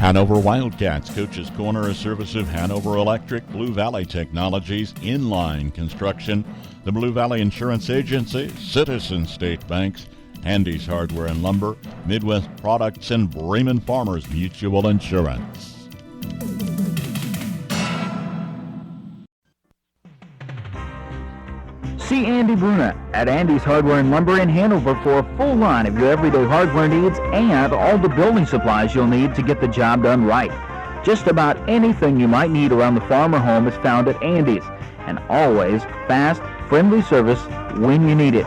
Hanover Wildcats Coach's Corner, a service of Hanover Electric, Blue Valley Technologies, Inline Construction, the Blue Valley Insurance Agency, Citizen State Banks, Handy's Hardware and Lumber, Midwest Products, and Bremen Farmers Mutual Insurance. See Andy Bruna at Andy's Hardware and Lumber in Hanover for a full line of your everyday hardware needs and all the building supplies you'll need to get the job done right. Just about anything you might need around the farm or home is found at Andy's, and always fast, friendly service when you need it.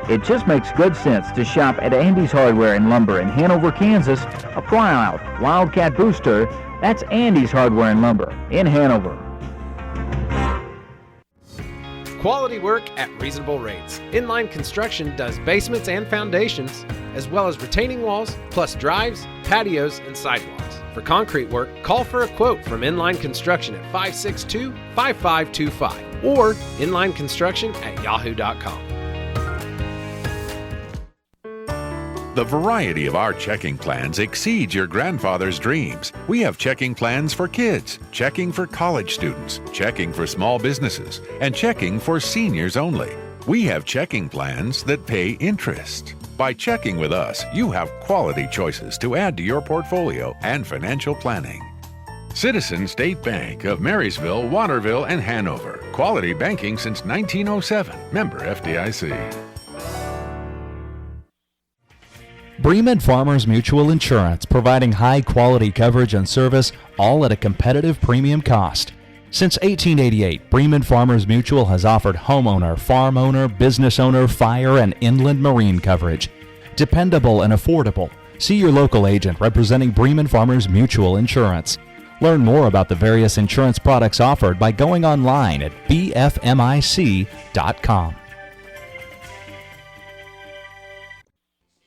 It just makes good sense to shop at Andy's Hardware and Lumber in Hanover, Kansas, a proud Wildcat booster. That's Andy's Hardware and Lumber in Hanover. Quality work at reasonable rates. Inline Construction does basements and foundations, as well as retaining walls, plus drives, patios, and sidewalks. For concrete work, call for a quote from Inline Construction at 562-5525 or inlineconstruction@yahoo.com. The variety of our checking plans exceeds your grandfather's dreams. We have checking plans for kids, checking for college students, checking for small businesses, and checking for seniors only. We have checking plans that pay interest. By checking with us, you have quality choices to add to your portfolio and financial planning. Citizen State Bank of Marysville, Waterville, and Hanover. Quality banking since 1907. Member FDIC. Bremen Farmers Mutual Insurance, providing high-quality coverage and service, all at a competitive premium cost. Since 1888, Bremen Farmers Mutual has offered homeowner, farm owner, business owner, fire, and inland marine coverage. Dependable and affordable. See your local agent representing Bremen Farmers Mutual Insurance. Learn more about the various insurance products offered by going online at bfmic.com.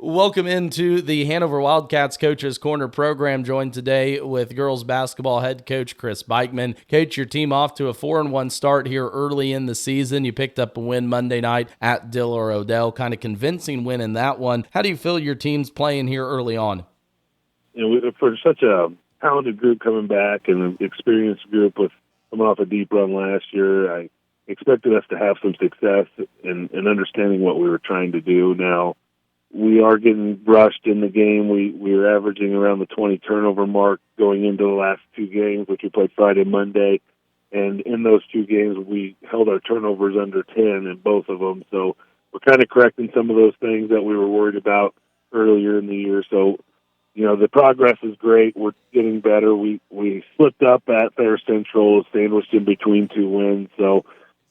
Welcome into the Hanover Wildcats Coaches Corner program, joined today with girls basketball head coach Chris Beichman. Coach, your team off to a 4-1 start here early in the season. You picked up a win Monday night at Diller Odell, kind of convincing win in that one. How do you feel your team's playing here early on? You know, for such a talented group coming back and an experienced group with coming off a deep run last year, I expected us to have some success in understanding what we were trying to do. Now, we are getting rushed in the game. We are averaging around the 20 turnover mark going into the last two games, which we played Friday and Monday. And in those two games, we held our turnovers under 10 in both of them. So we're kind of correcting some of those things that we were worried about earlier in the year. So, you know, the progress is great. We're getting better. We slipped up at Fair Central, sandwiched in between two wins. So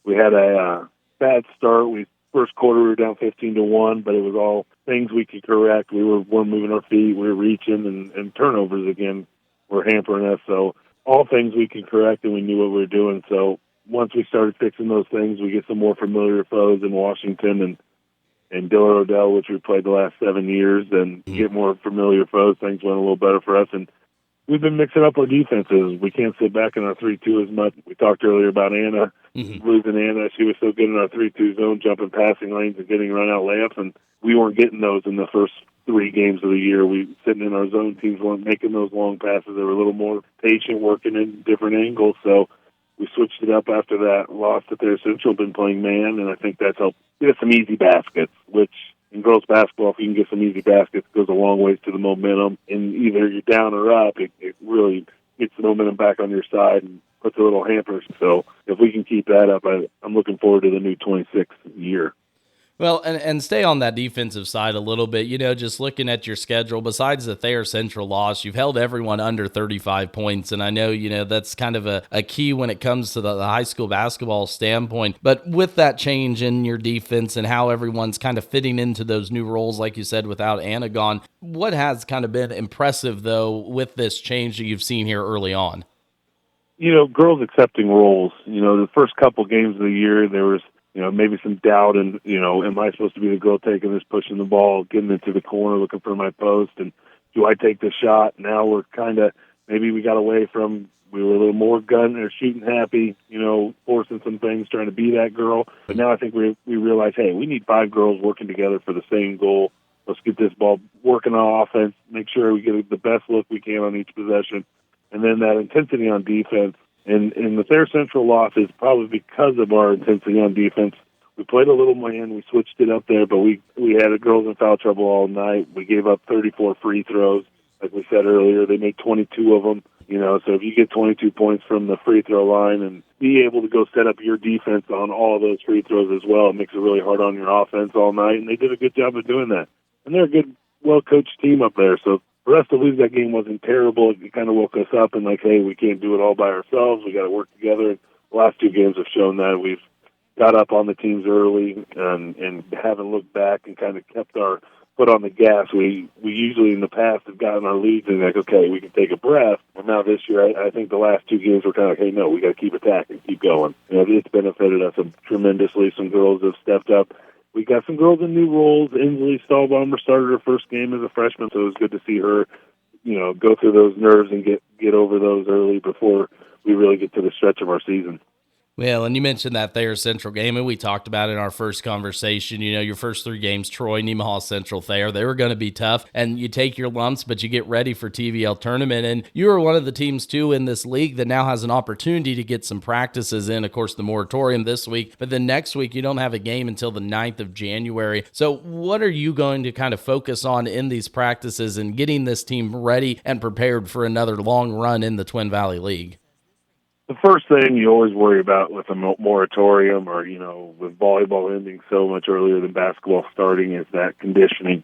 we had a bad start. First quarter, we were down 15-1, but it was all things we could correct. We weren't moving our feet. We were reaching, and turnovers, again, were hampering us. So all things we could correct, and we knew what we were doing. So once we started fixing those things, we get some more familiar foes in Washington and Diller Odell, which we played the last 7 years, and get more familiar foes. Things went a little better for us. And we've been mixing up our defenses. We can't sit back in our 3-2 as much. We talked earlier about Anna, losing Anna. She was so good in our 3-2 zone, jumping passing lanes and getting run-out layups, and we weren't getting those in the first 3 games of the year. We sitting in our zone, teams weren't making those long passes. They were a little more patient, working in different angles. So we switched it up after that. Lost at their Central, been playing man, and I think that's helped get us some easy baskets, which in girls basketball, if you can get some easy baskets, it goes a long ways to the momentum. And either you're down or up, it really gets the momentum back on your side and puts a little hamper. So if we can keep that up, I'm looking forward to the new 26th year. Well, and stay on that defensive side a little bit. You know, just looking at your schedule, besides the Thayer Central loss, you've held everyone under 35 points. And I know, you know, that's kind of a key when it comes to the high school basketball standpoint. But with that change in your defense and how everyone's kind of fitting into those new roles, like you said, without Anna gone, what has kind of been impressive, though, with this change that you've seen here early on? You know, girls accepting roles. You know, the first couple games of the year, there was, you know, maybe some doubt and, you know, am I supposed to be the girl taking this, pushing the ball, getting into the corner, looking for my post, and do I take the shot? Now we're kind of, maybe we got away from, we were a little more gun or shooting happy, you know, forcing some things, trying to be that girl. But now I think we realize, hey, we need 5 girls working together for the same goal, let's get this ball working on offense, make sure we get the best look we can on each possession, and then that intensity on defense. And the Thayer Central loss is probably because of our intensity on defense. We played a little man, we switched it up there, but we had the girls in foul trouble all night. We gave up 34 free throws. Like we said earlier, they made 22 of them. So if you get 22 points from the free throw line and be able to go set up your defense on all of those free throws as well, it makes it really hard on your offense all night, and they did a good job of doing that. And they're a good, well-coached team up there, so for us to lose that game wasn't terrible. It kind of woke us up and like, hey, we can't do it all by ourselves. We got to work together. And the last two games have shown that. We've got up on the teams early and haven't looked back and kind of kept our foot on the gas. We usually in the past have gotten our leads and like, okay, we can take a breath. And now this year, I think the last two games were kind of like, hey, no, we got to keep attacking, keep going. It's benefited us tremendously. Some girls have stepped up. We got some girls in new roles. Inslee Stahlbaumer started her first game as a freshman, so it was good to see her, go through those nerves and get over those early before we really get to the stretch of our season. Well, and you mentioned that Thayer Central game, and we talked about it in our first conversation. Your first three games, Troy, Nemaha Central, Thayer, they were going to be tough, and you take your lumps, but you get ready for TVL tournament, and you are one of the teams, too, in this league that now has an opportunity to get some practices in. Of course, the moratorium this week, but then next week, you don't have a game until the 9th of January. So what are you going to kind of focus on in these practices and getting this team ready and prepared for another long run in the Twin Valley League? The first thing you always worry about with a moratorium or, with volleyball ending so much earlier than basketball starting is that conditioning.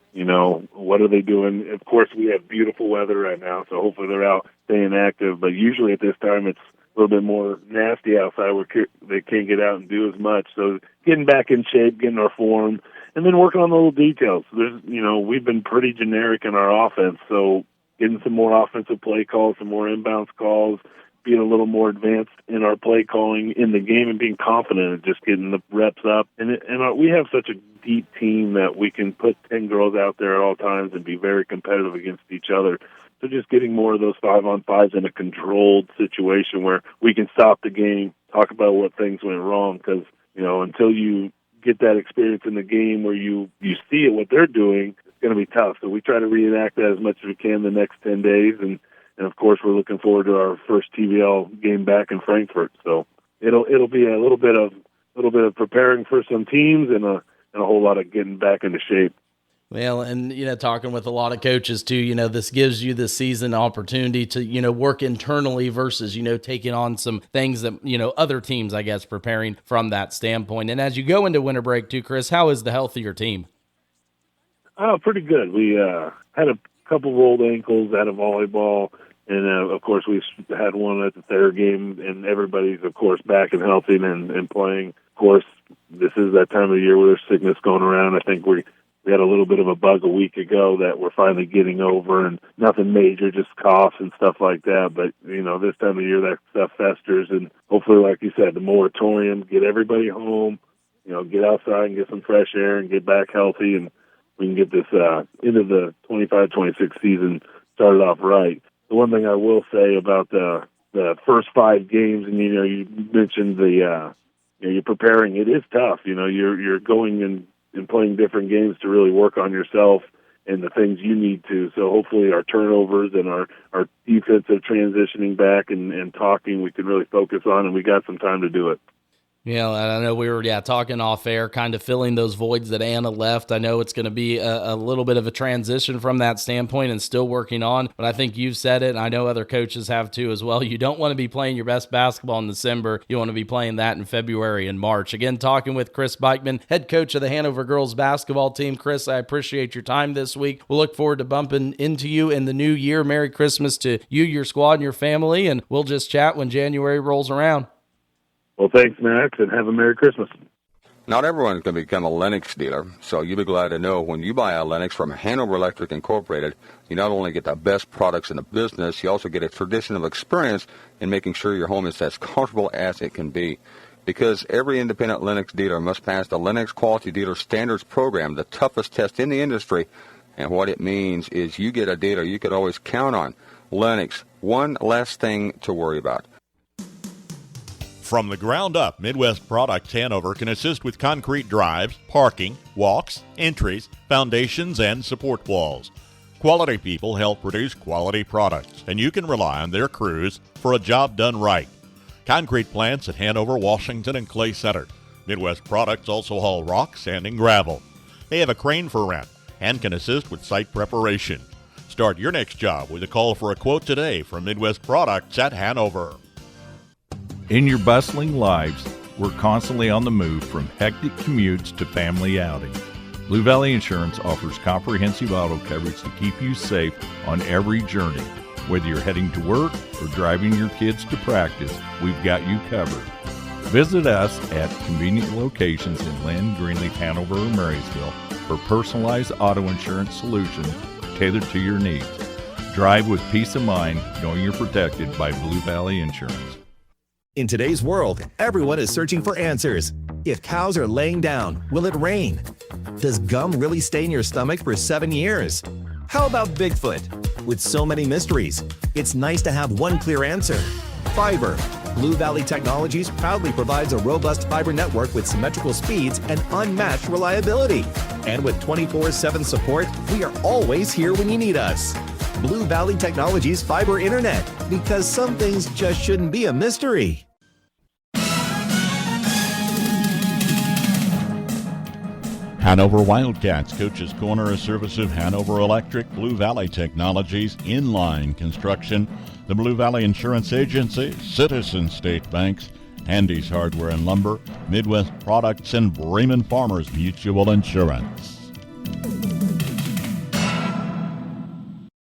What are they doing? Of course, we have beautiful weather right now, so hopefully they're out staying active. But usually at this time it's a little bit more nasty outside where they can't get out and do as much. So getting back in shape, getting our form, and then working on the little details. We've been pretty generic in our offense, so getting some more offensive play calls, some more inbounds calls, being a little more advanced in our play calling in the game and being confident and just getting the reps up. And we have such a deep team that we can put 10 girls out there at all times and be very competitive against each other. So just getting more of those 5-on-5s in a controlled situation where we can stop the game, talk about what things went wrong, because, until you get that experience in the game where you see it, what they're doing, it's going to be tough. So we try to reenact that as much as we can the next 10 days, and of course, we're looking forward to our first TVL game back in Frankfurt. So it'll be a little bit of preparing for some teams and a whole lot of getting back into shape. Well, and, talking with a lot of coaches too, this gives you this season opportunity to, work internally versus, taking on some things that, other teams, I guess, preparing from that standpoint. And as you go into winter break too, Chris, how is the health of your team? Oh, pretty good. We had a couple rolled ankles out of volleyball. And, of course, we had one at the Thayer game, and everybody's, of course, back and healthy and playing. Of course, this is that time of the year where there's sickness going around. I think we had a little bit of a bug a week ago that we're finally getting over, and nothing major, just coughs and stuff like that. But, this time of year, that stuff festers, and hopefully, like you said, the moratorium, get everybody home, get outside and get some fresh air and get back healthy, and we can get this into the 25-26 season started off right. The one thing I will say about the first 5 games, and you mentioned you're preparing. It is tough. You're going and playing different games to really work on yourself and the things you need to. So hopefully our turnovers and our defensive transitioning back and talking, we can really focus on, and we got some time to do it. Yeah, I know we were talking off air, kind of filling those voids that Anna left. I know it's going to be a little bit of a transition from that standpoint and still working on, but I think you've said it, and I know other coaches have too as well. You don't want to be playing your best basketball in December. You want to be playing that in February and March. Again, talking with Chris Beichman, head coach of the Hanover girls basketball team. Chris, I appreciate your time this week. We'll look forward to bumping into you in the new year. Merry Christmas to you, your squad, and your family, and we'll just chat when January rolls around. Well, thanks, Max, and have a Merry Christmas. Not everyone can become a Lennox dealer, so you'll be glad to know when you buy a Lennox from Hanover Electric Incorporated, you not only get the best products in the business, you also get a traditional experience in making sure your home is as comfortable as it can be. Because every independent Lennox dealer must pass the Lennox Quality Dealer Standards Program, the toughest test in the industry, and what it means is you get a dealer you could always count on. Lennox, one less thing to worry about. From the ground up, Midwest Products Hanover can assist with concrete drives, parking, walks, entries, foundations, and support walls. Quality people help produce quality products, and you can rely on their crews for a job done right. Concrete plants at Hanover, Washington, and Clay Center. Midwest Products also haul rock, sand, and gravel. They have a crane for rent and can assist with site preparation. Start your next job with a call for a quote today from Midwest Products at Hanover. In your bustling lives, we're constantly on the move from hectic commutes to family outings. Blue Valley Insurance offers comprehensive auto coverage to keep you safe on every journey. Whether you're heading to work or driving your kids to practice, we've got you covered. Visit us at convenient locations in Lynn, Greenleaf, Hanover, or Marysville for personalized auto insurance solutions tailored to your needs. Drive with peace of mind knowing you're protected by Blue Valley Insurance. In today's world, everyone is searching for answers. If cows are laying down, will it rain? Does gum really stay in your stomach for 7 years? How about Bigfoot? With so many mysteries, it's nice to have one clear answer. Fiber. Blue Valley Technologies proudly provides a robust fiber network with symmetrical speeds and unmatched reliability. And with 24/7 support, we are always here when you need us. Blue Valley Technologies Fiber Internet, because some things just shouldn't be a mystery. Hanover Wildcats Coach's Corner, a service of Hanover Electric, Blue Valley Technologies, Inline Construction, the Blue Valley Insurance Agency, Citizen State Banks, Handy's Hardware and Lumber, Midwest Products, and Bremen Farmers Mutual Insurance.